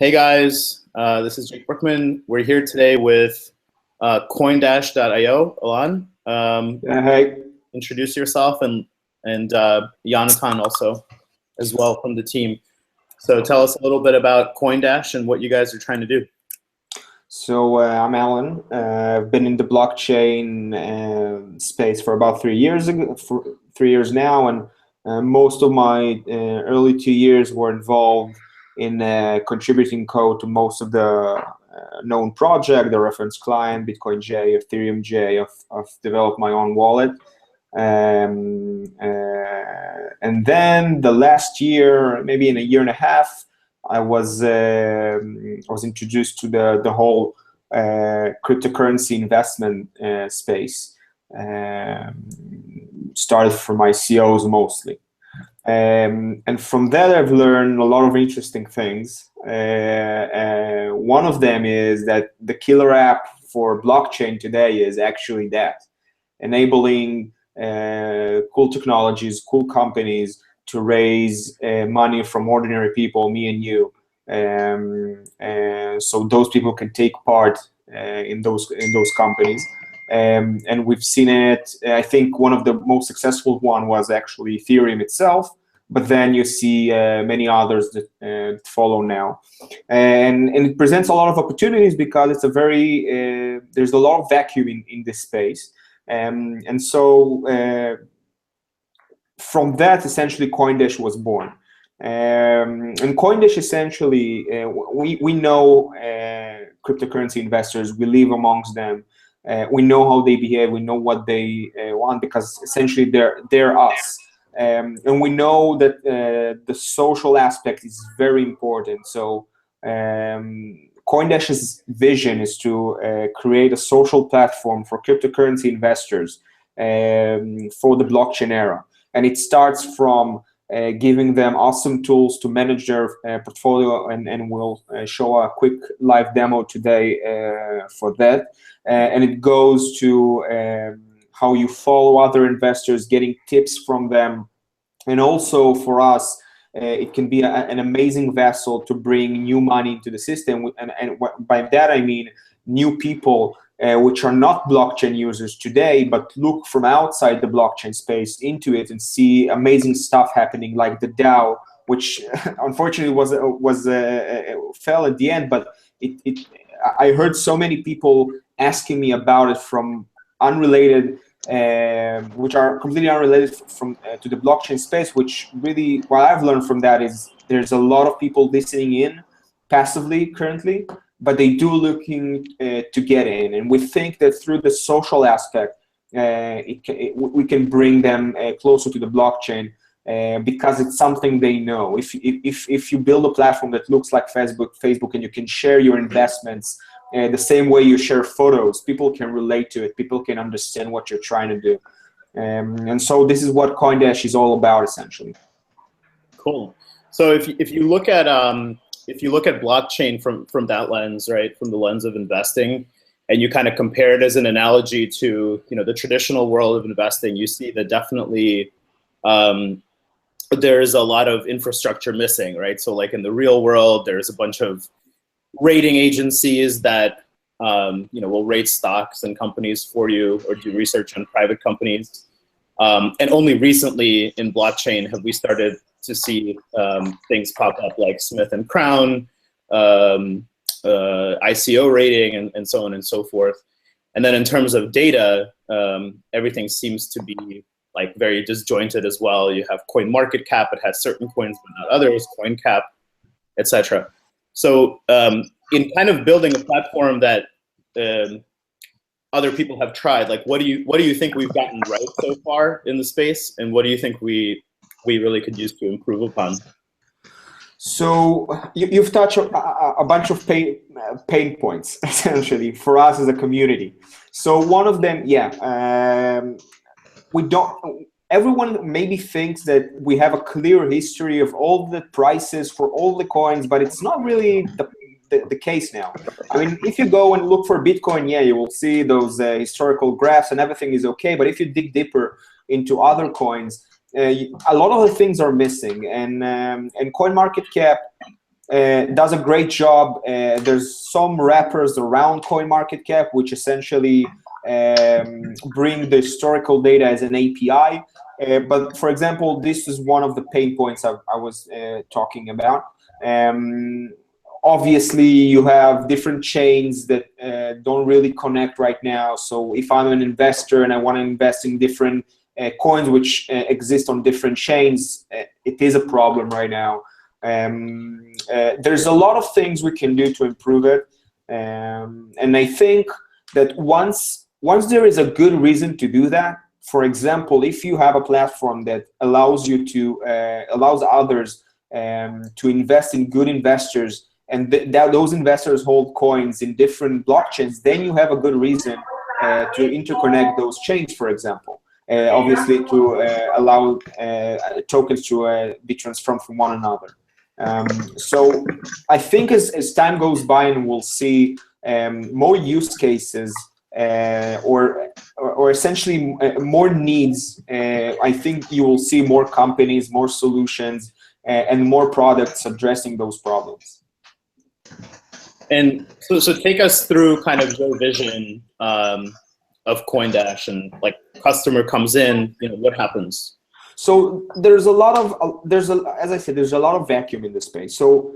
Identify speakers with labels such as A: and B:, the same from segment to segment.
A: Hey guys, this is Jake Brookman. We're here today with CoinDash.io. Alon,
B: Hey.
A: introduce yourself and Jonathan also as well from the team. So tell us a little bit about CoinDash and what you guys are trying to do.
B: So I'm Alan. I've been in the blockchain space for about 3 years for 3 years now, and most of my early 2 years were involved in contributing code to most of the known project, the reference client, Bitcoin J, Ethereum J. I've developed my own wallet. And then the last year, maybe in a year and a half, I was introduced to the whole cryptocurrency investment space. Started from ICOs mostly. And from that, I've learned a lot of interesting things. One of them is that the killer app for blockchain today is actually that, enabling cool technologies, cool companies to raise money from ordinary people, me and you, so those people can take part in those companies. And we've seen it. I think one of the most successful one was actually Ethereum itself, but then you see many others that follow now, and it presents a lot of opportunities because it's a very there's a lot of vacuum in this space, and so from that essentially CoinDash was born. And CoinDash essentially we know cryptocurrency investors. We live amongst them. We know how they behave. We know what they want, because essentially they're us. And we know that the social aspect is very important. So CoinDash's vision is to create a social platform for cryptocurrency investors for the blockchain era. And it starts from giving them awesome tools to manage their portfolio, and we'll show a quick live demo today for that. And it goes to how you follow other investors, getting tips from them. And also for us, it can be an amazing vessel to bring new money into the system. And by that I mean new people which are not blockchain users today, but look from outside the blockchain space into it and see amazing stuff happening, like the DAO, which unfortunately fell at the end. But I heard so many people asking me about it from unrelated, which are completely unrelated from to the blockchain space. Which really, what I've learned from that is there's a lot of people listening in passively currently, but they do looking to get in, and we think that through the social aspect, we can bring them closer to the blockchain because it's something they know. If you build a platform that looks like Facebook, and you can share your investments the same way you share photos, people can relate to it. People can understand what you're trying to do, and so this is what CoinDash is all about, essentially.
A: Cool. So if you look at blockchain from that lens, right, from the lens of investing, and you kind of compare it as an analogy to the traditional world of investing, you see that definitely there's a lot of infrastructure missing, right? So like in the real world, there's a bunch of rating agencies that will rate stocks and companies for you, or do research on private companies. And only recently in blockchain have we started to see things pop up like Smith and Crown, ICO rating, and so on and so forth. And then in terms of data, everything seems to be like very disjointed as well. You have CoinMarketCap, it has certain coins but not others, CoinCap, etc. So in kind of building a platform that other people have tried, like what do you think we've gotten right so far in the space, and what do you think we really could use to improve upon?
B: So you've touched a bunch of pain points essentially for us as a community. So one of them, everyone maybe thinks that we have a clear history of all the prices for all the coins, but it's not really the case now. I mean, if you go and look for Bitcoin, you will see those historical graphs and everything is okay. But if you dig deeper into other coins, a lot of the things are missing, and CoinMarketCap does a great job. There's some wrappers around CoinMarketCap, which essentially bring the historical data as an API. But for example, this is one of the pain points I was talking about. Obviously, you have different chains that don't really connect right now. So if I'm an investor and I want to invest in different coins which exist on different chains, it is a problem right now. There's a lot of things we can do to improve it. And I think that once there is a good reason to do that, for example, if you have a platform that allows you to allows others to invest in good investors, and those investors hold coins in different blockchains, then you have a good reason to interconnect those chains, for example. Obviously, to allow tokens to be transformed from one another. So I think as time goes by and we'll see more use cases or essentially more needs, I think you will see more companies, more solutions, and more products addressing those problems.
A: And so take us through kind of your vision of CoinDash, and like customer comes in, what happens?
B: So there's a lot of as I said, there's a lot of vacuum in the space. So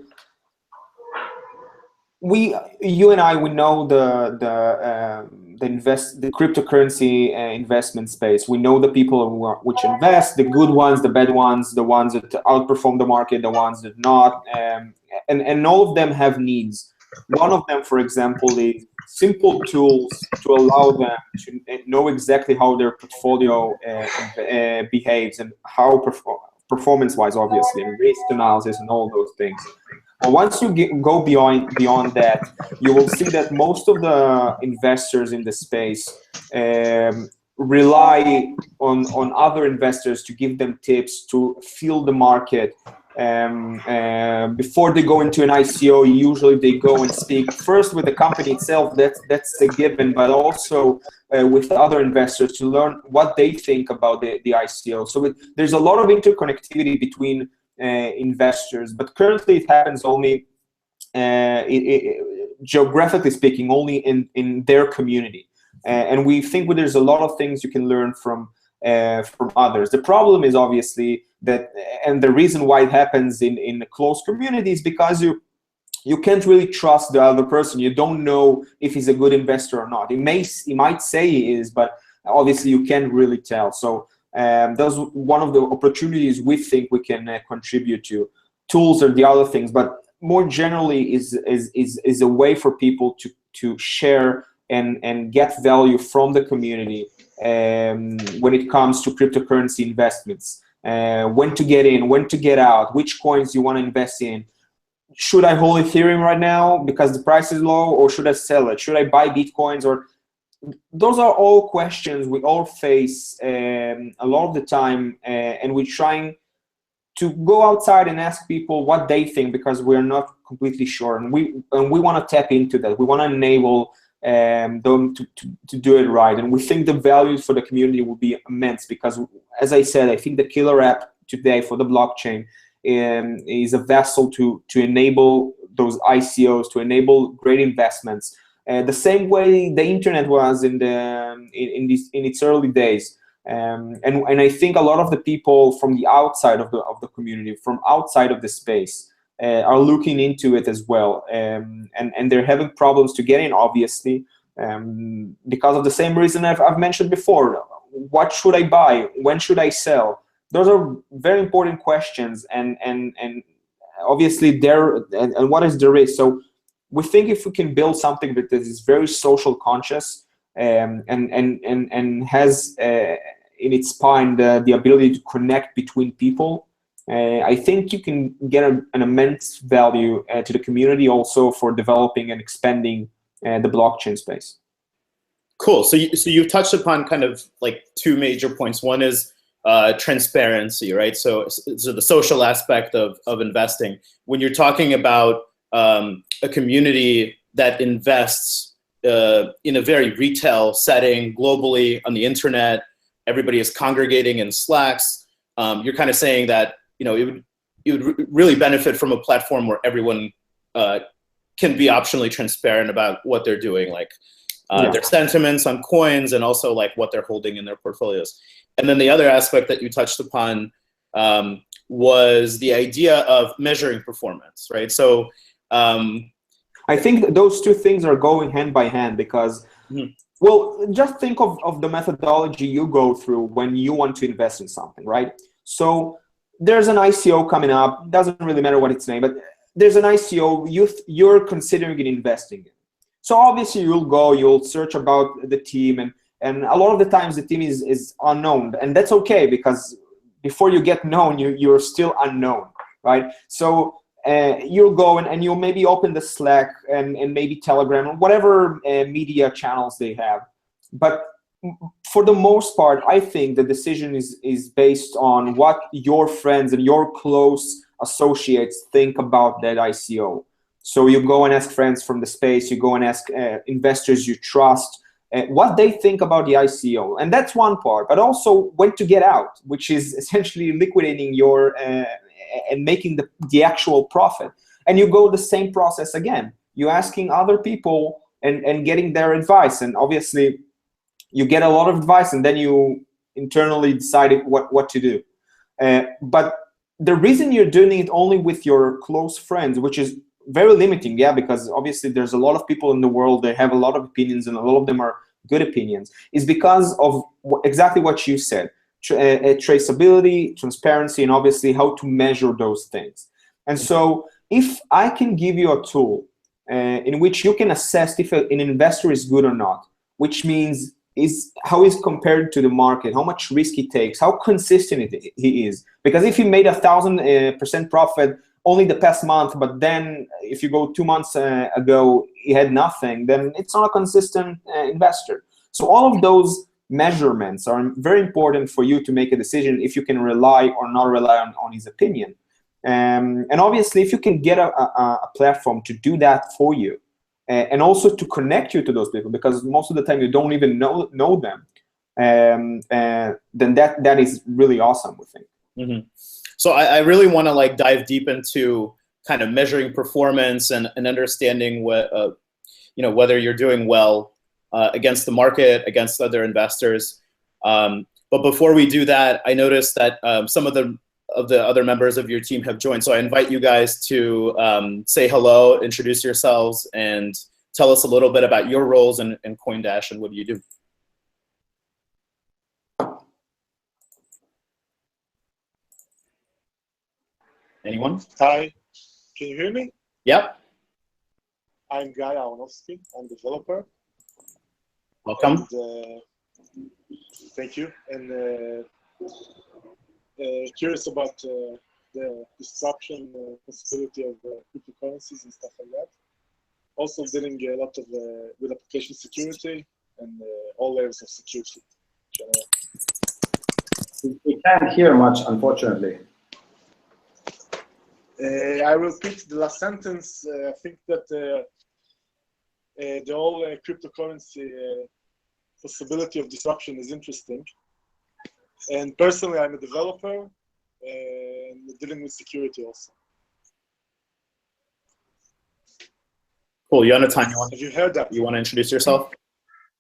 B: you and I, we know the cryptocurrency investment space. We know the people which invest, the good ones, the bad ones, the ones that outperform the market, the ones that not, and all of them have needs. One of them, for example, is simple tools to allow them to know exactly how their portfolio behaves and how performance-wise, obviously, and risk analysis and all those things. But once you go beyond that, you will see that most of the investors in the space rely on other investors to give them tips, to feel the market. Before they go into an ICO, usually they go and speak first with the company itself, that's a given, but also with other investors to learn what they think about the ICO. So there's a lot of interconnectivity between investors, but currently it happens only, geographically speaking, only in their community. And we think there's a lot of things you can learn from others. The problem is obviously that, and the reason why it happens in a close community is because you can't really trust the other person. You don't know if he's a good investor or not. He might say he is, but obviously you can't really tell. So that's one of the opportunities we think we can contribute to. Tools are the other things, but more generally is a way for people to share and get value from the community when it comes to cryptocurrency investments. When to get in, when to get out, which coins you want to invest in. Should I hold Ethereum right now because the price is low, or should I sell it? Should I buy Bitcoins? Or those are all questions we all face a lot of the time, and we're trying to go outside and ask people what they think, because we're not completely sure, and we want to tap into that. We want to enable them to do it right, and we think the values for the community will be immense, because, as I said, I think the killer app today for the blockchain is a vessel to enable those ICOs, to enable great investments, the same way the internet was in its early days. And I think a lot of the people from the outside of the community, from outside of the space, are looking into it as well, and they're having problems to get in, obviously, because of the same reason I've mentioned before. What should I buy? When should I sell? Those are very important questions, and obviously and what is the risk? So we think if we can build something that is very social conscious, and has in its spine the ability to connect between people, I think you can get an immense value to the community, also for developing and expanding the blockchain space.
A: Cool. So you've touched upon kind of like two major points. One is transparency, right? So the social aspect of investing. When you're talking about a community that invests in a very retail setting globally on the internet, everybody is congregating in Slacks. You're kind of saying that it would you would really benefit from a platform where everyone can be optionally transparent about what they're doing, like their sentiments on coins and also like what they're holding in their portfolios. And then the other aspect that you touched upon was the idea of measuring performance, right? So
B: I think those two things are going hand by hand because, well, just think of the methodology you go through when you want to invest in something, right? So there's an ICO coming up, doesn't really matter what its name, but there's an ICO you're considering investing in. So obviously you'll search about the team, and a lot of the times the team is unknown, and that's okay because before you get known, you're still unknown, right? So you'll go and you'll maybe open the Slack and maybe Telegram or whatever media channels they have. But for the most part, I think the decision is based on what your friends and your close associates think about that ICO. So you go and ask friends from the space, you go and ask investors you trust, what they think about the ICO. And that's one part, but also when to get out, which is essentially liquidating your and making the actual profit. And you go the same process again. You're asking other people and getting their advice. And obviously you get a lot of advice and then you internally decide what to do. But the reason you're doing it only with your close friends, which is very limiting, because obviously there's a lot of people in the world, they have a lot of opinions and a lot of them are good opinions, is because of exactly what you said, traceability, transparency, and obviously how to measure those things. And so if I can give you a tool in which you can assess if an investor is good or not, which means how he's compared to the market, how much risk he takes, how consistent he is. Because if he made 1,000% profit only the past month, but then if you go 2 months ago, he had nothing, then it's not a consistent investor. So all of those measurements are very important for you to make a decision if you can rely or not rely on his opinion. And obviously, if you can get a platform to do that for you, and also to connect you to those people, because most of the time you don't even know them, then that is really awesome, we think.
A: Mm-hmm. So I really want to like dive deep into kind of measuring performance and understanding what whether you're doing well against the market, against other investors. But before we do that, I noticed that some of the other members of your team have joined. So I invite you guys to say hello, introduce yourselves, and tell us a little bit about your roles in CoinDash and what do you do. Anyone?
C: Hi, can you hear me?
A: Yep.
C: I'm Guy Aronofsky. I'm developer.
A: Welcome.
C: And, thank you. And curious about the disruption possibility of cryptocurrencies and stuff like that. Also dealing a lot of with application security and all layers of security.
D: We can't hear much, unfortunately.
C: I repeat the last sentence. I think that the whole cryptocurrency possibility of disruption is interesting. And personally, I'm a developer and dealing with security also.
A: Cool, Jonathan,
C: have you heard that?
A: You want to introduce yourself?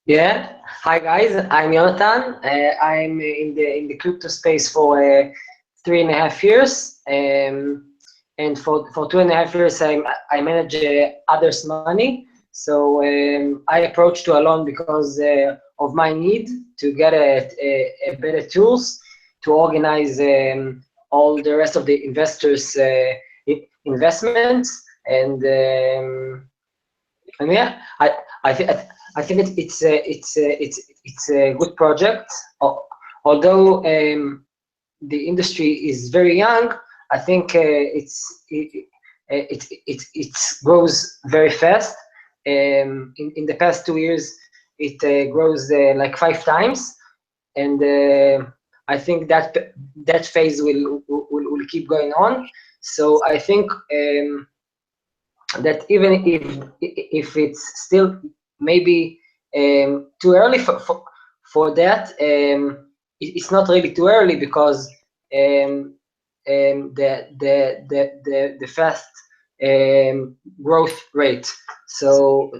E: Yeah. Hi guys, I'm Jonathan. I'm in the crypto space for 3.5 years. And for 2.5 years, I manage others' money. So I approached to Alon because of my need to get a better tools to organize all the rest of the investors' investments. And yeah, I think it's a good project. Although the industry is very young, I think it grows very fast. In the past 2 years, it grows like 5 times, and I think that phase will keep going on. So I think that even if it's still maybe too early for that, it's not really too early because the fast growth rate. So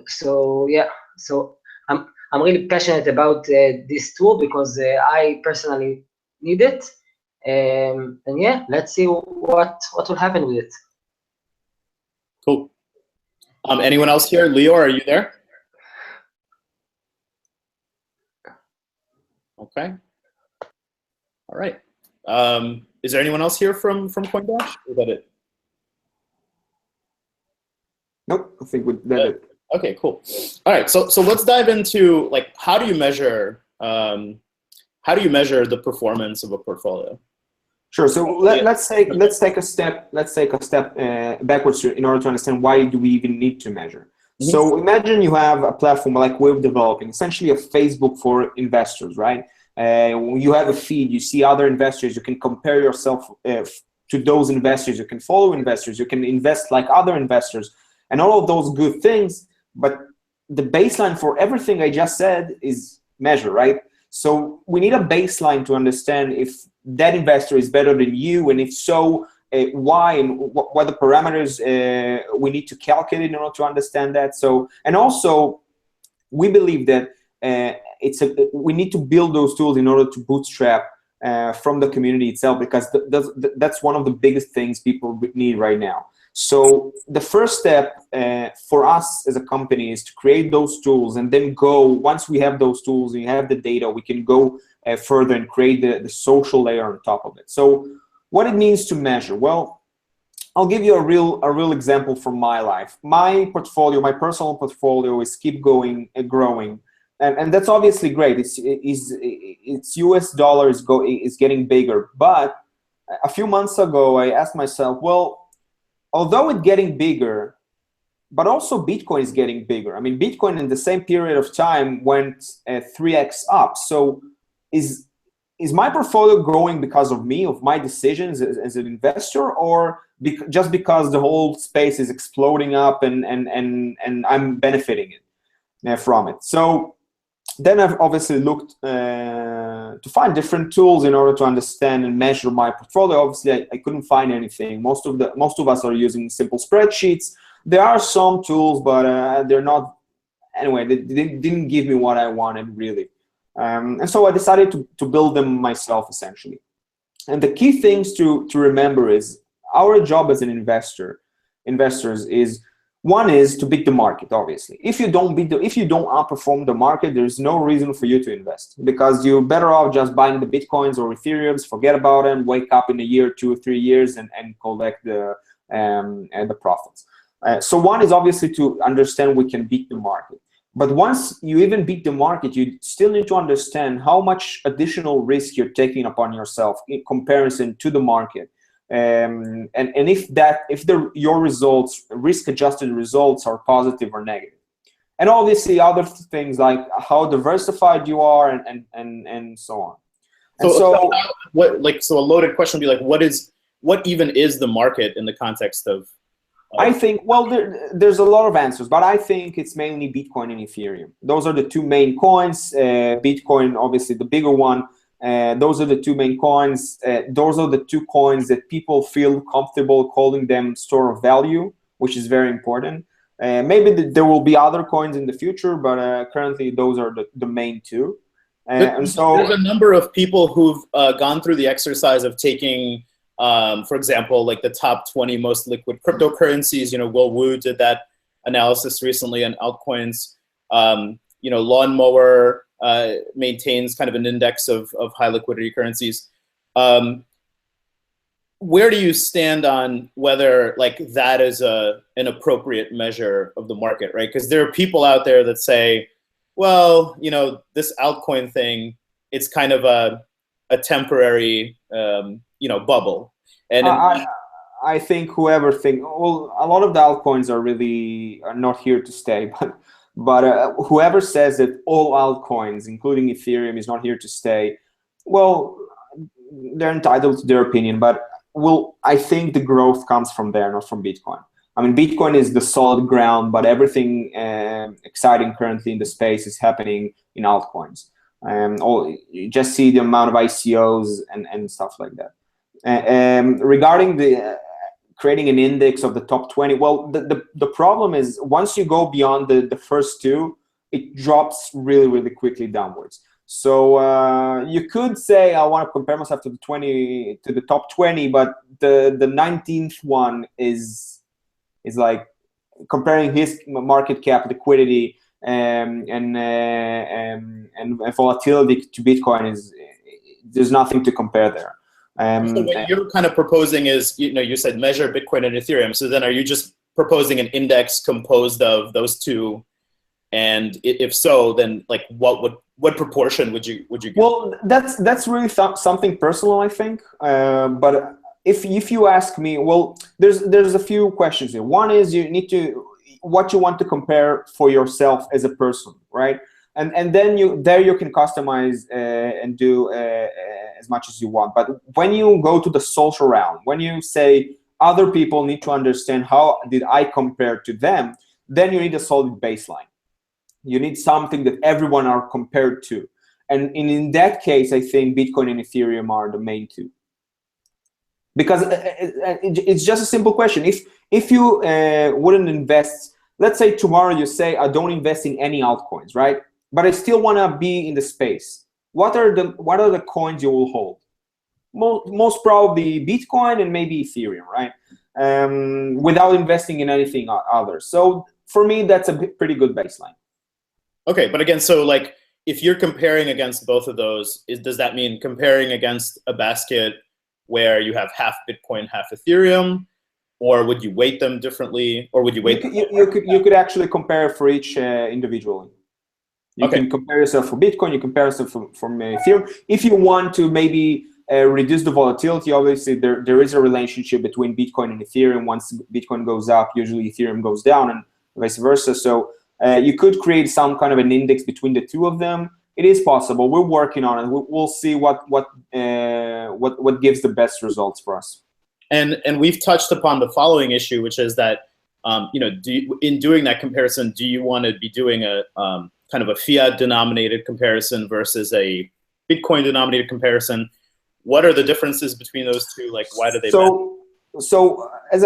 E: yeah, so I'm really passionate about this tool because I personally need it. And yeah, let's see what will happen with it.
A: Cool. Anyone else here? Leo, are you there? Okay. All right. Is there anyone else here from CoinDash? Is that it?
B: Nope, I think that's it.
A: Okay, cool. All right, so let's dive into like how do you measure the performance of a portfolio?
B: Sure. So let's take a step backwards in order to understand why do we even need to measure. Mm-hmm. So imagine you have a platform like we're developing, essentially a Facebook for investors, right? You have a feed, you see other investors, you can compare yourself to those investors, you can follow investors, you can invest like other investors, and all of those good things. But the baseline for everything I just said is measure, right? So we need a baseline to understand if that investor is better than you, and if so, why, and what the parameters we need to calculate in order to understand that. So, and also, we believe that we need to build those tools in order to bootstrap from the community itself, because that's one of the biggest things people need right now. So the first step for us as a company is to create those tools, and then once we have those tools and you have the data, we can go further and create the social layer on top of it. So what it means to measure? Well, I'll give you a real example from my life. My portfolio, my personal portfolio, is keep going and growing, and that's obviously great. It's US dollar is getting bigger, but a few months ago I asked myself, well, although it's getting bigger, but also Bitcoin is getting bigger. I mean, Bitcoin in the same period of time went 3x up. So is my portfolio growing because of me, of my decisions as an investor, or just because the whole space is exploding up and I'm benefiting from it? So then I've obviously looked to find different tools in order to understand and measure my portfolio. Obviously, I couldn't find anything. Most of us are using simple spreadsheets. There are some tools, but they're not. Anyway, they didn't give me what I wanted really, and so I decided to build them myself essentially. And the key things to remember is our job as an investors is. One is to beat the market, obviously. If you don't outperform the market, there's no reason for you to invest, because you're better off just buying the Bitcoins or Ethereums, forget about them, wake up in a year, 2 or 3 years, and collect the profits. So one is obviously to understand we can beat the market. But once you even beat the market, you still need to understand how much additional risk you're taking upon yourself in comparison to the market. And if your results, risk-adjusted results, are positive or negative, and obviously other things like how diversified you are and so on.
A: So a loaded question would be like, what even is the market in the context of?
B: I think, well, there's a lot of answers, but I think it's mainly Bitcoin and Ethereum. Those are the two main coins. Bitcoin, obviously, the bigger one. Those are the two main coins. Those are the two coins that people feel comfortable calling them store of value, which is very important. Maybe there will be other coins in the future, but currently those are the main two. And so
A: there's a number of people who've gone through the exercise of taking, for example, like the top 20 most liquid cryptocurrencies. Will Wu did that analysis recently on altcoins. Lawnmower maintains kind of an index of high liquidity currencies. Where do you stand on whether like that is an appropriate measure of the market, right? Because there are people out there that say, well, this altcoin thing, it's kind of a temporary, bubble. And
B: I think whoever well, a lot of the altcoins are not here to stay, but whoever says that all altcoins, including Ethereum, is not here to stay, well, they're entitled to their opinion. But I think the growth comes from there, not from Bitcoin. I mean, Bitcoin is the solid ground, but everything exciting currently in the space is happening in altcoins. You just see the amount of ICOs and stuff like that. Regarding the creating an index of the top 20, well, the problem is once you go beyond the first two, it drops really, really quickly downwards. So you could say I want to compare myself to the top 20, but the 19th one is like comparing his market cap, liquidity, and volatility to Bitcoin there's nothing to compare there.
A: So what you're kind of proposing is, you said measure Bitcoin and Ethereum. So then are you just proposing an index composed of those two? And if so, then like what proportion would you give?
B: Well, that's really something personal, I think. But if you ask me, well, there's a few questions here. One is you need to what you want to compare for yourself as a person, right? And then you can customize and do as much as you want. But when you go to the social realm, when you say other people need to understand how did I compare to them, then you need a solid baseline. You need something that everyone are compared to. And in that case, I think Bitcoin and Ethereum are the main two. Because it's just a simple question. If you wouldn't invest, let's say tomorrow you say, I don't invest in any altcoins, right? But I still want to be in the space. What are the coins you will hold? Most probably Bitcoin and maybe Ethereum, right? Without investing in anything other. So for me, that's a pretty good baseline.
A: Okay, but again, so like if you're comparing against both of those, does that mean comparing against a basket where you have half Bitcoin, half Ethereum, or would you weight them differently, or would you weight them?
B: You could actually compare for each individually. You can compare yourself for Bitcoin, you compare yourself from Ethereum. If you want to maybe reduce the volatility, obviously there is a relationship between Bitcoin and Ethereum. Once Bitcoin goes up, usually Ethereum goes down, and vice versa. So you could create some kind of an index between the two of them. It is possible. We're working on it. We'll see what gives the best results for us.
A: And we've touched upon the following issue, which is that in doing that comparison, do you want to be doing a kind of a fiat denominated comparison versus a Bitcoin denominated comparison? What are the differences between those two? Like, why do they matter?
B: So as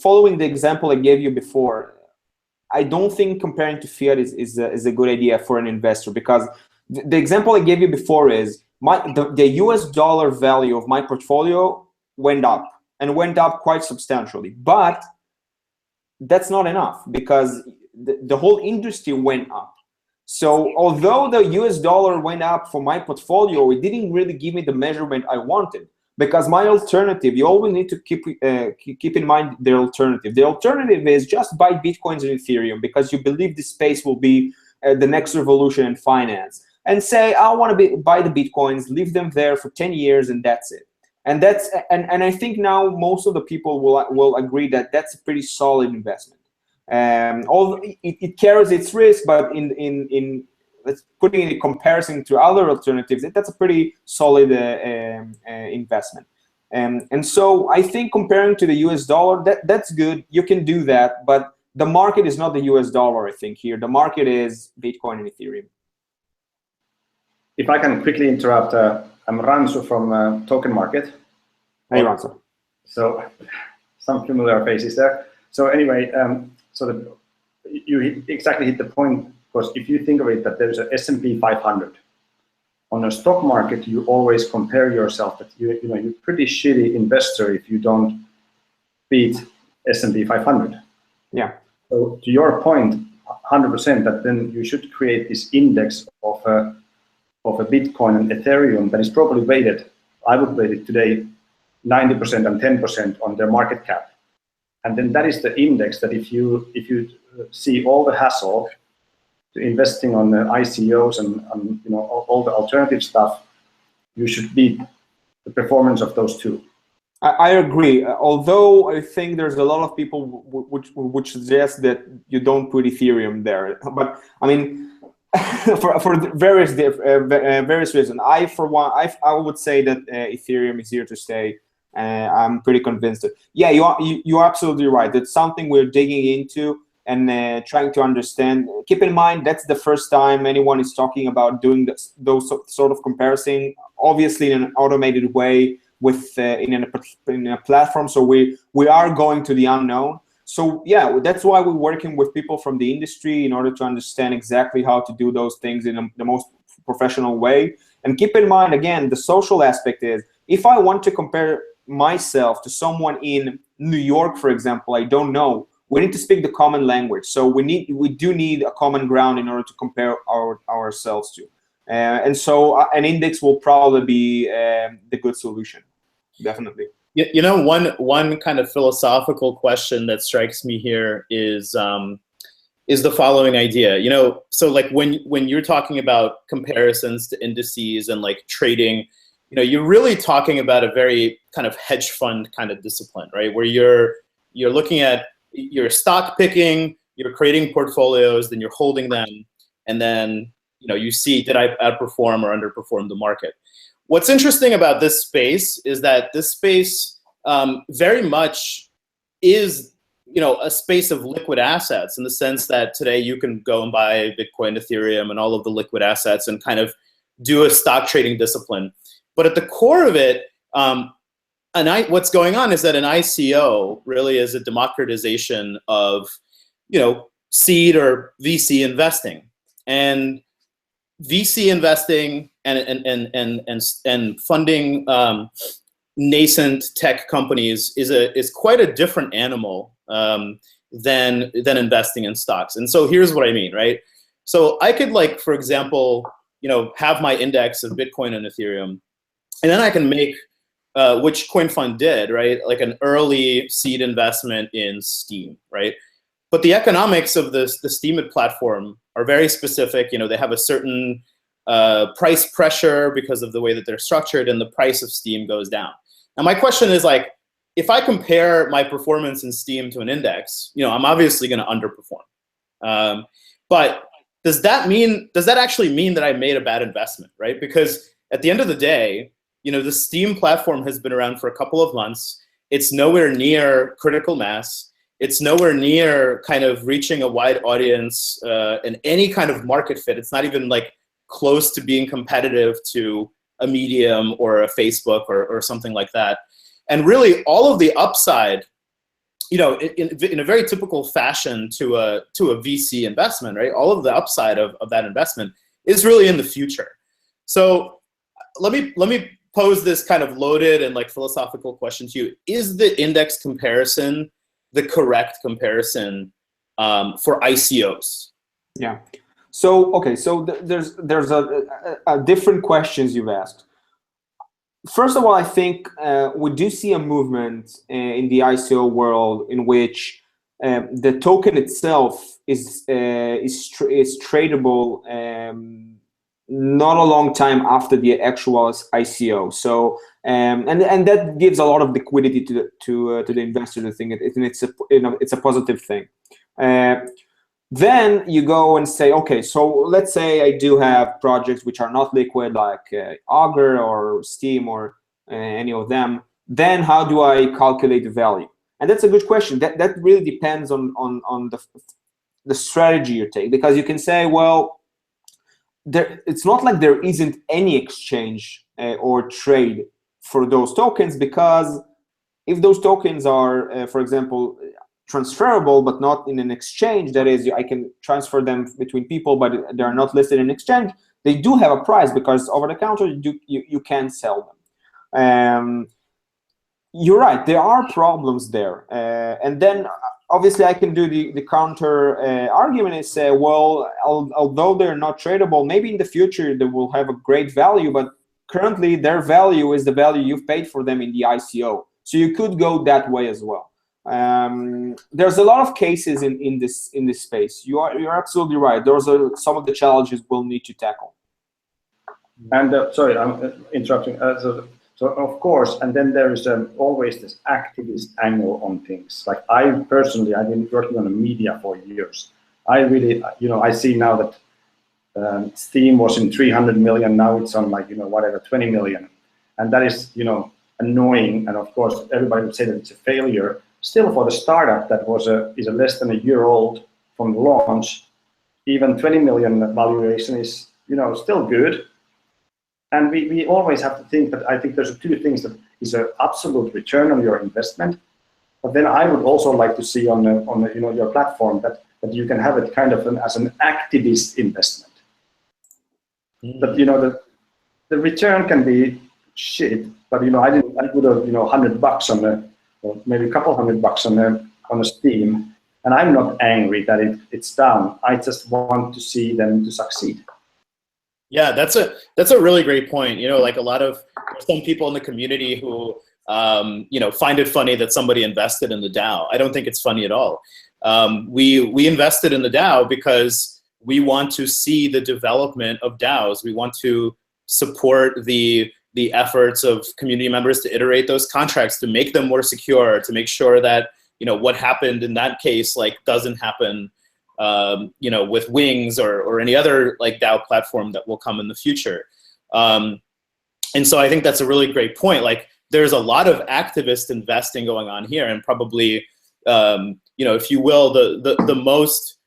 B: following the example I gave you before, I don't think comparing to fiat is a good idea for an investor, because the example I gave you before is the US dollar value of my portfolio went up, and went up quite substantially. But that's not enough, because the whole industry went up. So although the US dollar went up for my portfolio, it didn't really give me the measurement I wanted, because my alternative, you always need to keep in mind the alternative. The alternative is just buy Bitcoins and Ethereum because you believe this space will be the next revolution in finance. And say, I want to buy the Bitcoins, leave them there for 10 years, and that's it. And I think now most of the people will agree that that's a pretty solid investment. Although it carries its risk, but in let's put it in comparison to other alternatives, that's a pretty solid investment. And so I think comparing to the US dollar, that's good. You can do that, but the market is not the US dollar, I think here. The market is Bitcoin and Ethereum.
D: If I can quickly interrupt, I'm Ransu from Token Market.
B: Hey, Ransu.
D: So some familiar faces there. So anyway, you exactly hit the point, because if you think of it, that there's a S&P 500. On a stock market, you always compare yourself that you're pretty shitty investor if you don't beat S&P 500.
B: Yeah.
D: So to your point, 100%, that then you should create this index of a Bitcoin and Ethereum that is probably weighted. I would weight it today 90% and 10% on their market cap. And then that is the index that if you see all the hassle to investing on the ICOs and all the alternative stuff, you should beat the performance of those two.
B: I agree. Although I think there's a lot of people which suggest that you don't put Ethereum there. But I mean, for various reasons, for one, I would say that Ethereum is here to stay. I'm pretty convinced. Yeah, you're absolutely right. That's something we're digging into and trying to understand. Keep in mind, that's the first time anyone is talking about doing those sort of comparison, obviously in an automated way with in a platform. So we are going to the unknown. So yeah, that's why we're working with people from the industry in order to understand exactly how to do those things in the most professional way. And keep in mind, again, the social aspect is, if I want to compare myself to someone in New York, for example, I don't know. We need to speak the common language. So we do need a common ground in order to compare ourselves to. And so an index will probably be the good solution, definitely.
A: You know, one kind of philosophical question that strikes me here is the following idea. You know, so like when you're talking about comparisons to indices and like trading, you know, you're really talking about a very kind of hedge fund kind of discipline, right? Where you're looking at, you're stock picking, you're creating portfolios, then you're holding them, and then, you know, you see, did I outperform or underperform the market? What's interesting about this space is that this space very much is, you know, a space of liquid assets, in the sense that today you can go and buy Bitcoin, Ethereum, and all of the liquid assets and kind of do a stock trading discipline. But at the core of it, what's going on is that an ICO really is a democratization of, you know, seed or VC investing. And VC investing and funding nascent tech companies is quite a different animal than investing in stocks. And so here's what I mean, right? So I could, like, for example, you know, have my index of Bitcoin and Ethereum, and then I can make, which CoinFund did, right? Like an early seed investment in Steem, right? But the economics of the Steemit platform are very specific. You know, they have a certain price pressure because of the way that they're structured, and the price of Steem goes down. Now, my question is, like, if I compare my performance in Steem to an index, you know, I'm obviously going to underperform. But does that actually mean that I made a bad investment, right? Because at the end of the day, you know, the Steem platform has been around for a couple of months. It's nowhere near critical mass. It's nowhere near kind of reaching a wide audience and any kind of market fit. It's not even like close to being competitive to a Medium or a Facebook or something like that. And really, all of the upside, you know, in a very typical fashion to a VC investment, right? All of the upside of that investment is really in the future. So let me pose this kind of loaded and like philosophical question to you. Is the index comparison the correct comparison for ICOs?
B: Yeah. So okay. So there's a different questions you've asked. First of all, I think we do see a movement in the ICO world in which the token itself is tradable not a long time after the actual ICO. So and that gives a lot of liquidity to the investor. I think it's a positive thing. Then you go and say, okay, so let's say I do have projects which are not liquid, like Augur or Steem or any of them. Then how do I calculate the value? And that's a good question. That really depends on the strategy you take, because you can say, well, it's not like there isn't any exchange or trade for those tokens, because if those tokens are, for example, transferable but not in an exchange, that is, I can transfer them between people but they're not listed in exchange, they do have a price, because over the counter you can sell them. You're right, there are problems there, and then obviously I can do the counter argument and say, well, although they're not tradable, maybe in the future they will have a great value, but currently their value is the value you've paid for them in the ICO. So you could go that way as well. There's a lot of cases in this space. You're absolutely right. Those are some of the challenges we'll need to tackle.
D: And sorry, I'm interrupting. So of course, and then there is always this activist angle on things. Like I've been working on the media for years. I really, I see now that Steem was in 300 million. Now it's on like, whatever, 20 million. And that is, annoying. And of course, everybody would say that it's a failure. Still, for the startup that is less than a year old from launch, even 20 million valuation is, still good. And we always have to think that I think there's two things that is an absolute return on your investment. But then I would also like to see on your platform that you can have it kind of as an activist investment. But the return can be shit. But I would have $100 on or maybe a couple $100 on a Steam, and I'm not angry that it's down. I just want to see them to succeed.
A: Yeah, that's a really great point. Like some people in the community who find it funny that somebody invested in the DAO. I don't think it's funny at all. We invested in the DAO because we want to see the development of DAOs. We want to support the efforts of community members to iterate those contracts, to make them more secure, to make sure that what happened in that case doesn't happen with Wings or any other DAO platform that will come in the future. And so I think that's a really great point. There's a lot of activist investing going on here, and probably, if you will, the most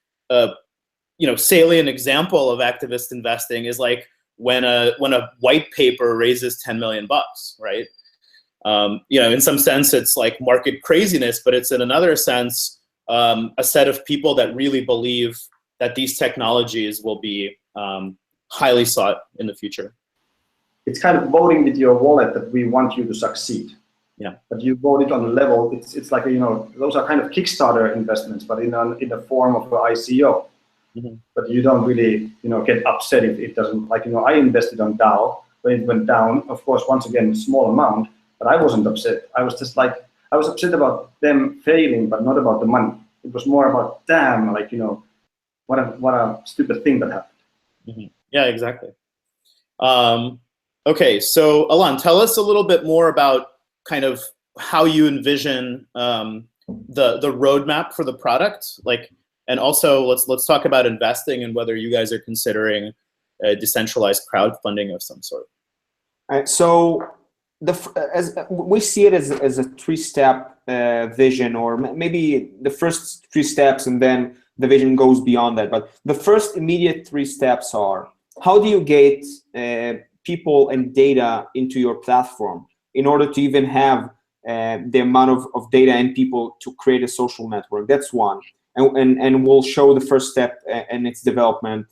A: salient example of activist investing is when a white paper raises $10 million, right? In some sense, it's market craziness, but it's in another sense a set of people that really believe that these technologies will be highly sought in the future.
D: It's kind of voting with your wallet that we want you to succeed.
A: Yeah.
D: But you vote it on a level. It's like those are kind of Kickstarter investments, but in the form of an ICO. Mm-hmm. But you don't really get upset if it doesn't. I invested on DAO when it went down. Of course, once again, small amount, but I wasn't upset. I was just I was upset about them failing, but not about the money. It was more about damn, what a stupid thing that happened.
A: Mm-hmm. Yeah, exactly. Okay, so Alon, tell us a little bit more about kind of how you envision the roadmap for the product, and also let's talk about investing and whether you guys are considering a decentralized crowdfunding of some sort.
B: So as we see it as a three-step vision, or maybe the first 3 steps and then the vision goes beyond that. But the first immediate 3 steps are: how do you get people and data into your platform in order to even have the amount of data and people to create a social network? That's one. And we'll show the first step and its development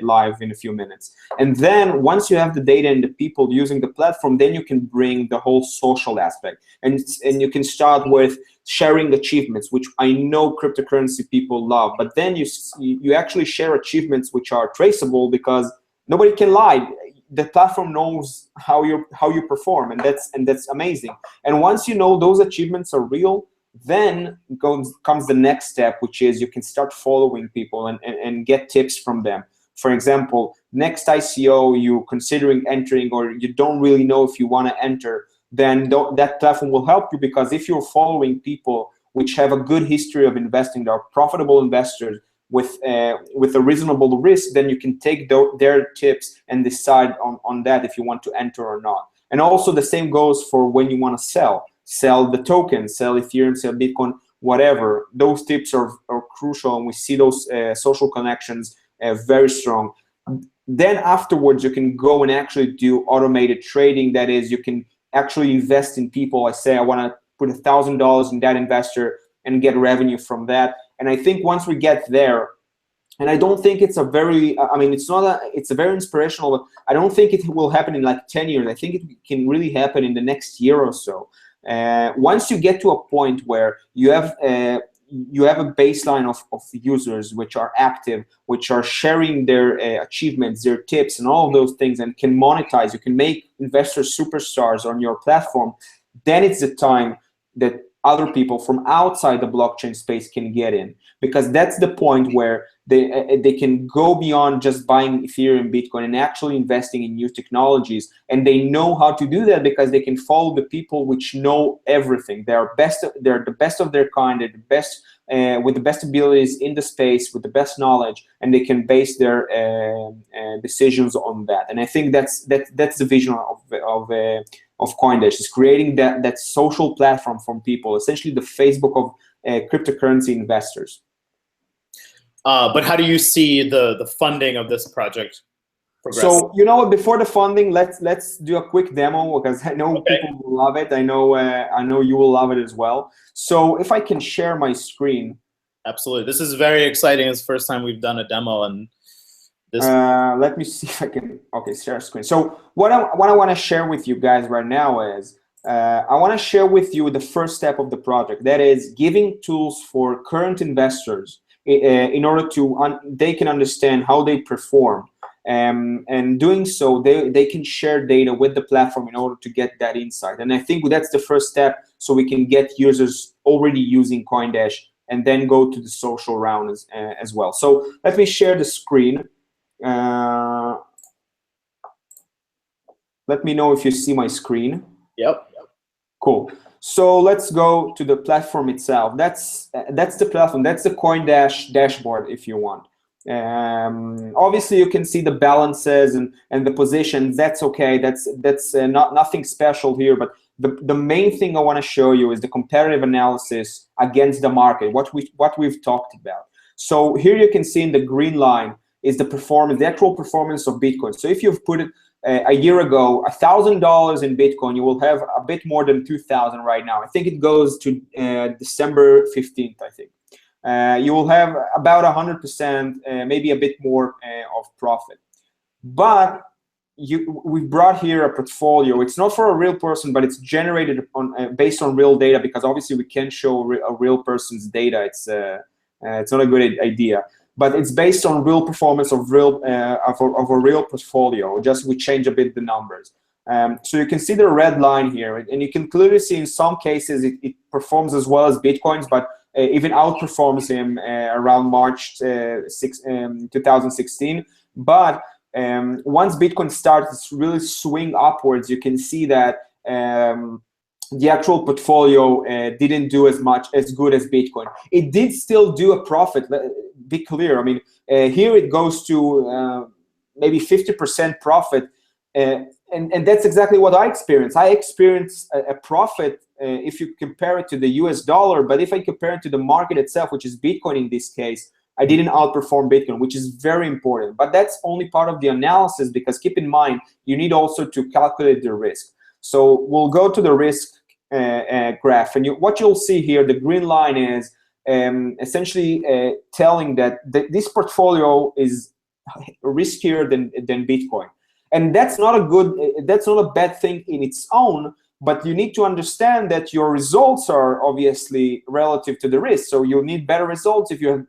B: live in a few minutes. And then once you have the data and the people using the platform, then you can bring the whole social aspect. And you can start with sharing achievements, which I know cryptocurrency people love. But then you actually share achievements which are traceable, because nobody can lie. The platform knows how you perform, and that's amazing. And once you know those achievements are real, then comes the next step, which is you can start following people and get tips from them. For example, next ICO you considering entering, or you don't really know if you want to enter, then that platform will help you, because if you're following people which have a good history of investing, they are profitable investors with a reasonable risk, then you can take their tips and decide on that if you want to enter or not. And also the same goes for when you want to sell the token, sell Ethereum, sell Bitcoin, whatever. Those tips are crucial, and we see those social connections very strong. Then afterwards, you can go and actually do automated trading. That is, you can actually invest in people. I say I want to put $1,000 in that investor and get revenue from that. And I think once we get there, and I don't think it's a very, it's a very inspirational, but I don't think it will happen in 10 years. I think it can really happen in the next year or so. Once you get to a point where you have a baseline of users which are active, which are sharing their achievements, their tips, and all of those things, and can monetize, you can make investors superstars on your platform, then it's the time that other people from outside the blockchain space can get in, because that's the point where they can go beyond just buying Ethereum, Bitcoin, and actually investing in new technologies. And they know how to do that because they can follow the people which know everything. They're the best of their kind. They're the best with the best abilities in the space, with the best knowledge, and they can base their decisions on that. And I think that's the vision of CoinDash, is creating that social platform from people, essentially the Facebook of cryptocurrency investors.
A: But how do you see the funding of this project progressing.
B: So you know what? Before the funding, let's do a quick demo because I know people will love it. I know you will love it as well. So if I can share my screen.
A: Absolutely, this is very exciting. It's the first time we've done a demo, and this.
B: Let me see if I can. Okay, share screen. So what I want to share with you guys right now is I want to share with you the first step of the project. That is giving tools for current investors in order to they can understand how they perform. And doing so, they can share data with the platform in order to get that insight. And I think that's the first step, so we can get users already using CoinDash and then go to the social round as well. So let me share the screen. Let me know if you see my screen.
A: Yep.
B: Cool. So let's go to the platform itself. That's the platform. That's the CoinDash dashboard, if you want. Obviously, you can see the balances and the positions. That's okay. That's nothing special here. But the main thing I want to show you is the comparative analysis against the market. What we've talked about. So here you can see in the green line is the performance, the actual performance of Bitcoin. So if you've put it a year ago, $1,000 in Bitcoin, you will have a bit more than 2,000 right now. I think it goes to December 15th, I think. You will have about 100%, maybe a bit more of profit. But we brought here a portfolio. It's not for a real person, but it's generated on based on real data, because obviously we can't show a real person's data. It's not a good idea. But it's based on real performance of a real portfolio. Just we change a bit the numbers. So you can see the red line here, and you can clearly see in some cases it performs as well as Bitcoin's, but even outperforms him around March 2016. But once Bitcoin starts to really swing upwards, you can see that the actual portfolio didn't do as good as Bitcoin. It did still do a profit. Be clear. I mean, here it goes to maybe 50% profit, and that's exactly what I experienced. I experienced a profit if you compare it to the US dollar, but if I compare it to the market itself, which is Bitcoin in this case, I didn't outperform Bitcoin, which is very important. But that's only part of the analysis, because keep in mind, you need also to calculate the risk. So we'll go to the risk graph, and what you'll see here, the green line is essentially telling that this portfolio is riskier than Bitcoin. And that's not a bad thing in its own, but you need to understand that your results are obviously relative to the risk. So you need better results if you have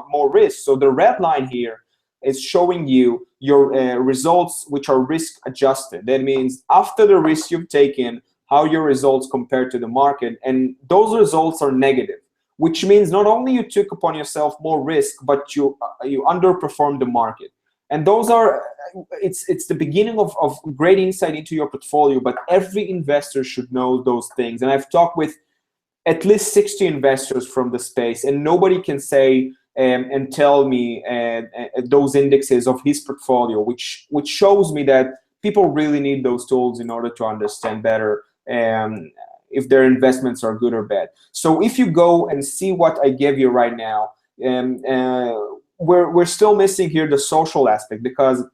B: more risk. So the red line here is showing you your results, which are risk adjusted. That means after the risk you've taken, how your results compare to the market. And those results are negative, which means not only you took upon yourself more risk, but you underperformed the market. And those are, it's the beginning of great insight into your portfolio, but every investor should know those things. And I've talked with at least 60 investors from the space, and nobody can say and tell me those indexes of his portfolio, which shows me that people really need those tools in order to understand better if their investments are good or bad. So if you go and see what I gave you right now, we're still missing here the social aspect, because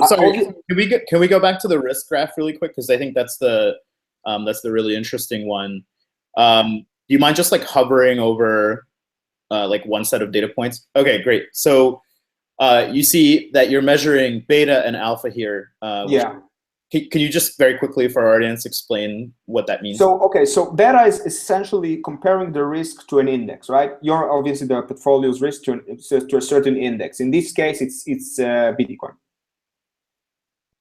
A: sorry, can we go back to the risk graph really quick, because I think that's the really interesting one. Do you mind just like hovering over like one set of data points? Okay, great. So you see that you're measuring beta and alpha here.
B: Yeah.
A: Can you just very quickly for our audience explain what that means?
B: So, okay, so beta is essentially comparing the risk to an index, right? You're obviously the portfolio's risk to a certain index. In this case, it's Bitcoin.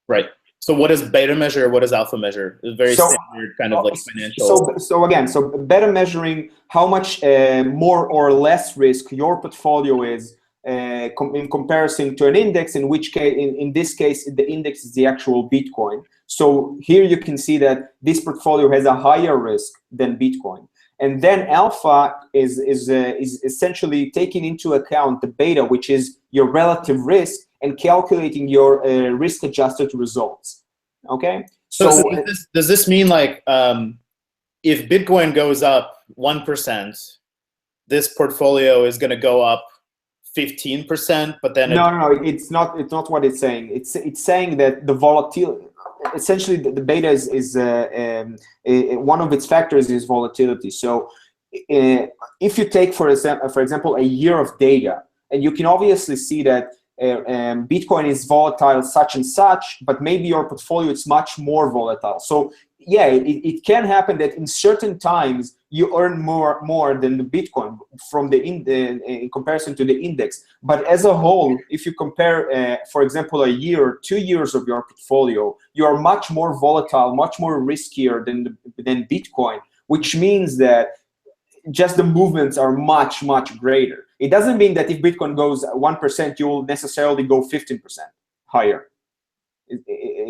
A: Right. So what does beta measure? What does alpha measure? It's very standard kind of like financial.
B: So again, beta measuring how much more or less risk your portfolio is in comparison to an index, in which case, in this case, the index is the actual Bitcoin. So here you can see that this portfolio has a higher risk than Bitcoin. And then alpha is essentially taking into account the beta, which is your relative risk, and calculating your risk-adjusted results. Okay.
A: So does this mean like if Bitcoin goes up 1%, this portfolio is going to go up 15%, but then
B: no, it's not what it's saying. It's saying that the volatility, essentially the beta is one of its factors is volatility. So if you take for example a year of data, and you can obviously see that Bitcoin is volatile such and such, but maybe your portfolio is much more volatile. So yeah, it can happen that in certain times you earn more than the Bitcoin from in comparison to the index. But as a whole, if you compare, for example, a year or 2 years of your portfolio, you are much more volatile, much more riskier than Bitcoin, which means that just the movements are much greater. It doesn't mean that if Bitcoin goes 1%, you will necessarily go 15% higher.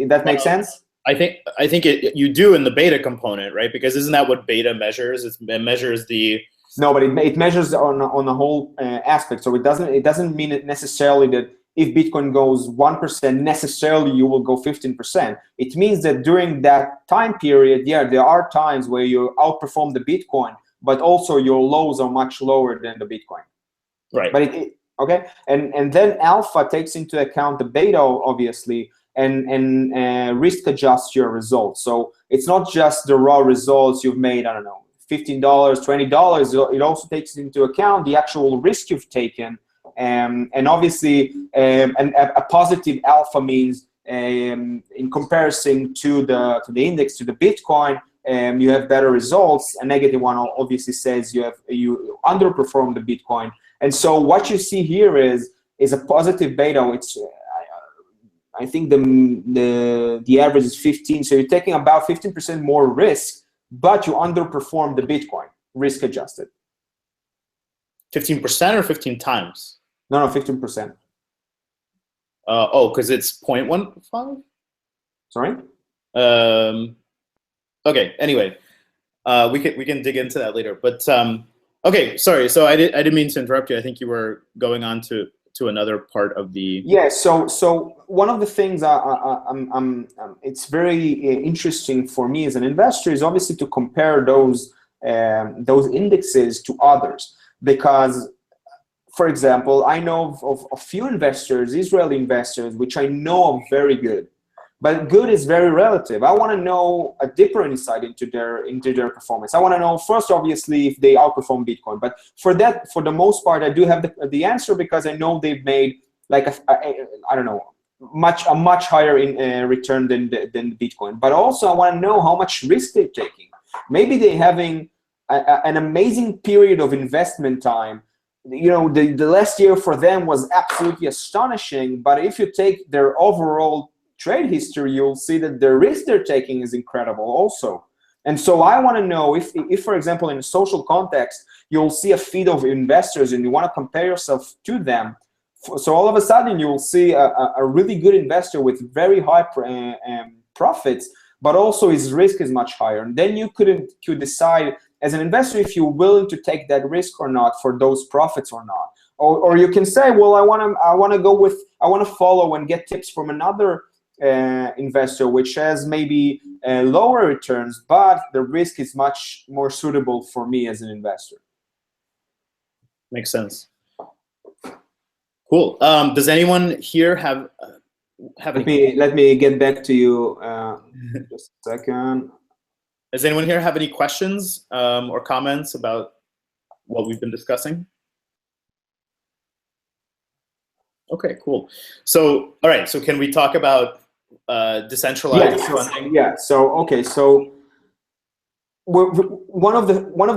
B: That makes sense?
A: I think you do in the beta component, right? Because isn't that what beta measures? It measures the...
B: No, but it measures on the whole aspect. So it doesn't mean it necessarily that if Bitcoin goes 1%, necessarily you will go 15%. It means that during that time period, yeah, there are times where you outperform the Bitcoin, but also your lows are much lower than the Bitcoin.
A: Right.
B: But okay, and then alpha takes into account the beta, obviously, and risk adjust your results. So it's not just the raw results you've made, I don't know, $15, $20. It also takes into account the actual risk you've taken, and obviously a positive alpha means in comparison to the index, to the Bitcoin, you have better results. A negative one obviously says you underperform the Bitcoin. And so what you see here is a positive beta, which I think the average is 15. So you're taking about 15% more risk, but you underperform the Bitcoin, risk adjusted.
A: 15% or 15 times?
B: No, 15%.
A: Oh, because it's 0.15?
B: Sorry?
A: Okay, anyway, we can dig into that later. But okay, sorry. So I didn't mean to interrupt you. I think you were going on to another part of the...
B: Yeah, so one of the things it's very interesting for me as an investor is obviously to compare those indexes to others, because, for example, I know of a few investors, Israeli investors, which I know are very good. But good is very relative. I want to know a deeper insight into their performance. I want to know first, obviously, if they outperform Bitcoin. But for that, for the most part, I do have the answer, because I know they've made like I don't know, a much higher return than Bitcoin. But also, I want to know how much risk they're taking. Maybe they're having an amazing period of investment time. You know, the last year for them was absolutely astonishing. But if you take their overall trade history, you'll see that the risk they're taking is incredible also. And so I want to know if, for example, in a social context, you'll see a feed of investors and you want to compare yourself to them. So all of a sudden, you'll see a really good investor with very high profits, but also his risk is much higher. And then you could decide as an investor if you're willing to take that risk or not for those profits or not. Or you can say, well, I want to follow and get tips from another investor which has maybe lower returns, but the risk is much more suitable for me as an investor.
A: Makes sense. Cool. Does anyone here have
B: let me get back to you just a second.
A: Does anyone here have any questions or comments about what we've been discussing? Okay, cool. So, all right. So, can we talk about decentralized funding?
B: Yeah. So, okay. So, one of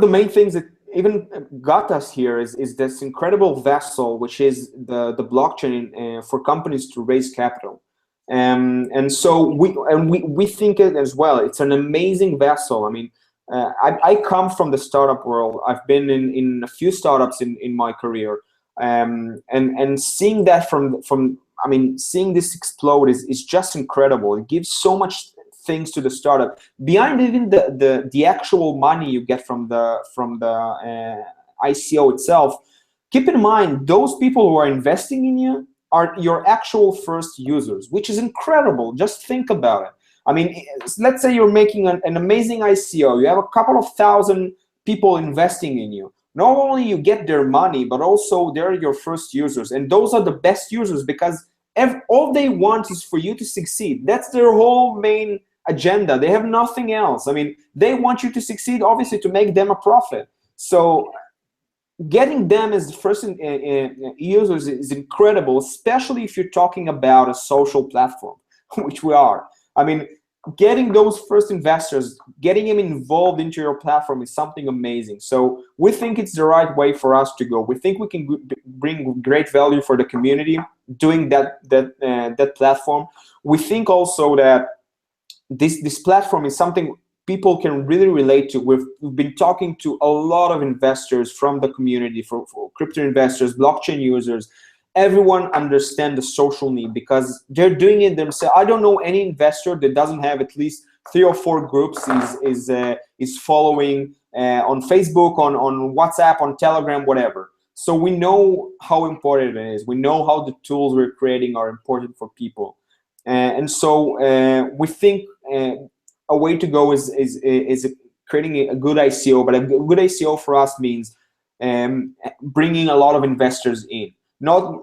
B: the main things that even got us here is this incredible vessel, which is the blockchain for companies to raise capital. And so we think it as well. It's an amazing vessel. I mean, I come from the startup world. I've been in a few startups in my career. And seeing that seeing this explode is just incredible. It gives so much things to the startup behind even the actual money you get from the ICO itself. Keep in mind, those people who are investing in you are your actual first users, which is incredible. Just think about it. I mean, let's say you're making an amazing ICO. You have a couple of thousand people investing in you. not only you get their money, but also they're your first users. And those are the best users because all they want is for you to succeed. That's their whole main agenda. They have nothing else. I mean, they want you to succeed, obviously, to make them a profit. So getting them as the first users is incredible, especially if you're talking about a social platform, which we are. I mean, getting those first investors, getting them involved into your platform is something amazing. So we think it's the right way for us to go. We think we can bring great value for the community doing that platform. We think also that this platform is something people can really relate to. We've been talking to a lot of investors from the community, for crypto investors, blockchain users. Everyone understands the social need because they're doing it themselves. I don't know any investor that doesn't have at least 3 or 4 groups is following on Facebook, on WhatsApp, on Telegram, whatever. So we know how important it is. We know how the tools we're creating are important for people, and so we think a way to go is creating a good ICO. But a good ICO for us means bringing a lot of investors in. Not,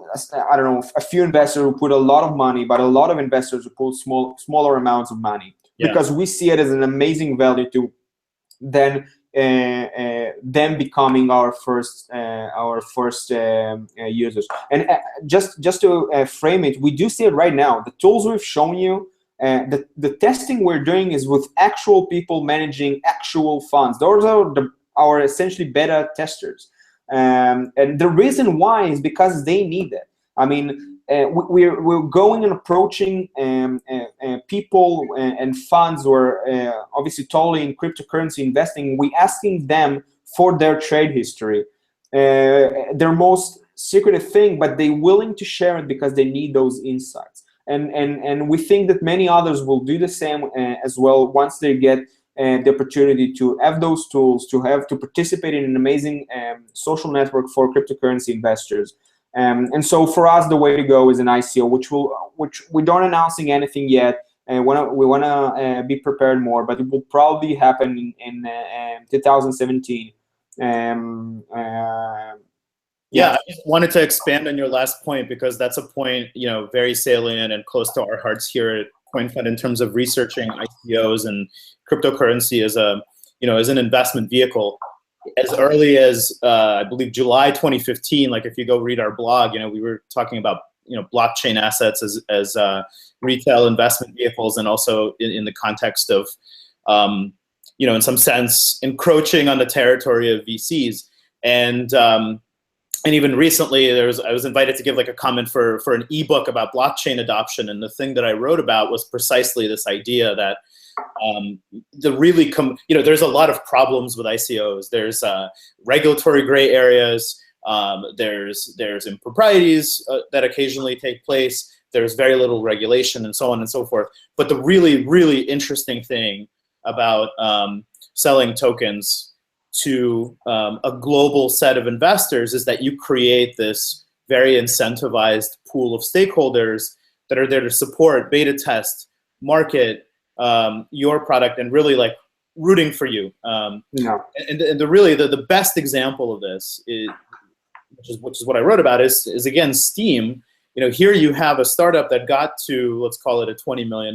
B: I don't know, a few investors who put a lot of money, but a lot of investors who put smaller amounts of money, because we see it as an amazing value to then them becoming our first users. And just to frame it, we do see it right now. The tools we've shown you, the testing we're doing is with actual people managing actual funds. Those are our essentially beta testers. And the reason why is because they need it. I mean, we're going and approaching people and funds who are obviously totally in cryptocurrency investing. We asking them for their trade history, their most secretive thing, but they're willing to share it because they need those insights. And we think that many others will do the same as well once they get the opportunity to have those tools, to participate in an amazing social network for cryptocurrency investors. And so for us, the way to go is an ICO, which we don't announcing anything yet. We want to be prepared more, but it will probably happen in 2017.
A: Yeah, I just wanted to expand on your last point because that's a point, very salient and close to our hearts here at CoinFund in terms of researching ICOs and cryptocurrency as an investment vehicle. As early as I believe July 2015, like if you go read our blog, we were talking about blockchain assets as retail investment vehicles, and also in the context of in some sense encroaching on the territory of VCs. And even recently, I was invited to give like a comment for an ebook about blockchain adoption, and the thing that I wrote about was precisely this idea that there's a lot of problems with ICOs. There's regulatory gray areas. There's improprieties that occasionally take place. There's very little regulation, and so on and so forth. But the really, really interesting thing about selling tokens to a global set of investors is that you create this very incentivized pool of stakeholders that are there to support, beta test, market your product, and really like rooting for you. And the best example of this is, which is what I wrote about, is again Steam. Here you have a startup that got to, let's call it a $20 million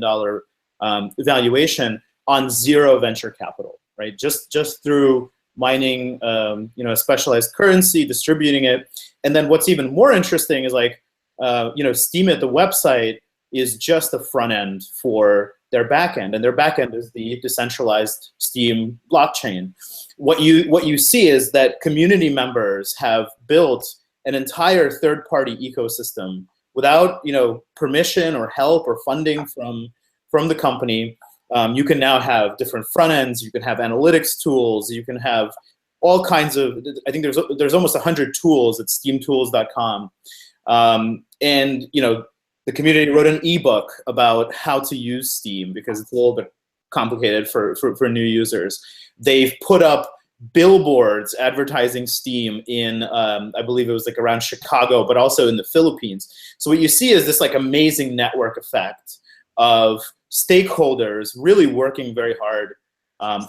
A: valuation on zero venture capital, right? Just through mining, a specialized currency, distributing it. And then what's even more interesting is like, Steam at the website is just the front end for their backend, and their backend is the decentralized Steam blockchain. What you see is that community members have built an entire third-party ecosystem without permission or help or funding from the company. You can now have different front ends. You can have analytics tools. You can have all kinds of. I think there's almost 100 tools at steamtools.com, and the community wrote an ebook about how to use Steam because it's a little bit complicated for new users. They've put up billboards advertising Steam in, I believe it was like around Chicago, but also in the Philippines. So what you see is this like amazing network effect of stakeholders really working very hard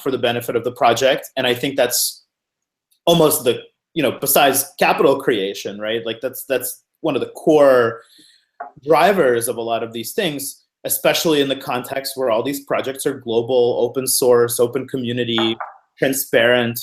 A: for the benefit of the project. And I think that's almost the besides capital creation, right? Like that's one of the core drivers of a lot of these things, especially in the context where all these projects are global, open source, open community, transparent.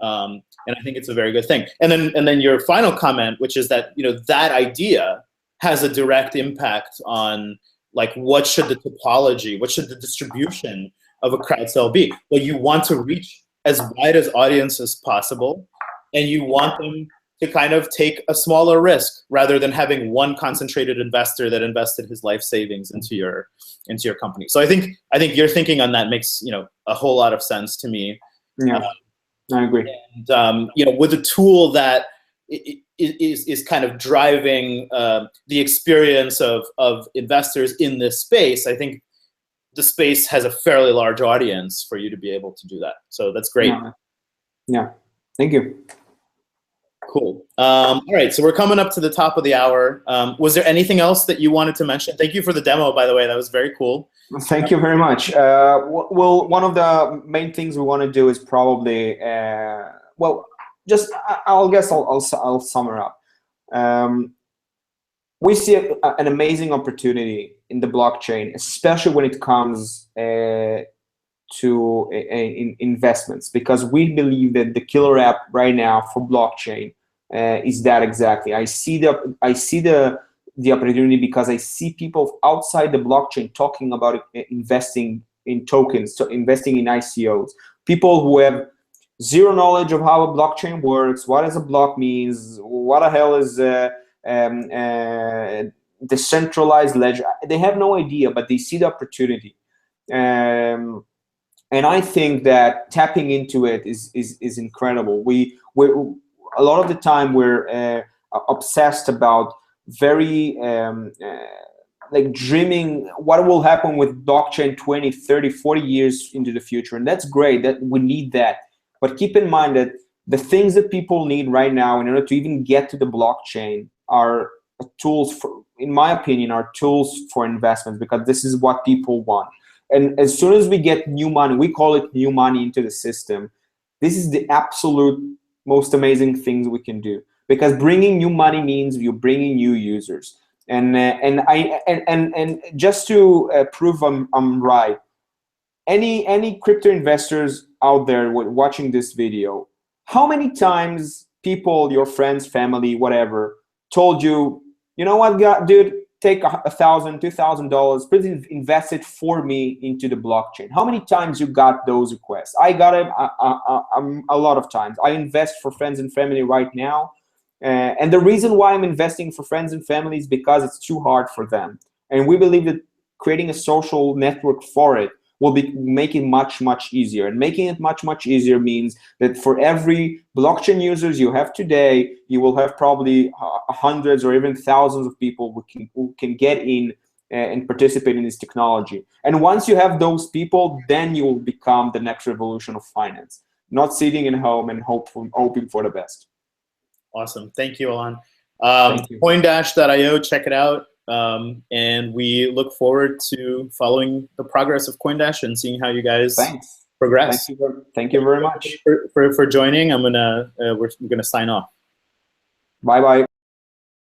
A: And I think it's a very good thing. And then your final comment, which is that that idea has a direct impact on like what should the topology, what should the distribution of a crowd sale be? Well, you want to reach as wide as audience as possible, and you want them to kind of take a smaller risk rather than having one concentrated investor that invested his life savings into your company. So I think your thinking on that makes a whole lot of sense to me.
B: Yeah, I agree.
A: And with a tool that is kind of driving the experience of investors in this space, I think the space has a fairly large audience for you to be able to do that. So that's great.
B: Yeah. Thank you.
A: Cool. All right, so we're coming up to the top of the hour. Was there anything else that you wanted to mention? Thank you for the demo, by the way. That was very cool.
B: Thank you very much. Well, one of the main things we want to do is probably, I'll sum it up. We see an amazing opportunity in the blockchain, especially when it comes to investments, because we believe that the killer app right now for blockchain is that exactly. I see the opportunity because I see people outside the blockchain talking about investing in tokens, so investing in ICOs. People who have zero knowledge of how a blockchain works, what does a block means, what the hell is decentralized ledger. They have no idea, but they see the opportunity. And I think that tapping into it is incredible. We're a lot of the time we're obsessed about very like dreaming what will happen with blockchain 20, 30, 40 years into the future. And that's great, that we need that. But keep in mind that the things that people need right now in order to even get to the blockchain are tools for, in my opinion, are tools for investments, because this is what people want. And as soon as we get new money, we call it new money into the system, this is the absolute most amazing things we can do, because bringing new money means you're bringing new users. And just to prove I'm right, any crypto investors out there watching this video, how many times people, your friends, family, whatever, told you, you know what, dude, take $1,000, $2,000, please invest it for me into the blockchain? How many times you got those requests? I got them a lot of times. I invest for friends and family right now. And the reason why I'm investing for friends and family is because it's too hard for them. And we believe that creating a social network for it will make it much, much easier. And making it much, much easier means that for every blockchain users you have today, you will have probably hundreds or even thousands of people who can get in and participate in this technology. And once you have those people, then you will become the next revolution of finance, not sitting at home and hoping for the best.
A: Awesome. Thank you, Alon.
B: Thank you.
A: CoinDash.io, check it out. And we look forward to following the progress of CoinDash and seeing how you guys progress.
B: Thank you very much
A: for joining. We're gonna sign off.
B: Bye bye.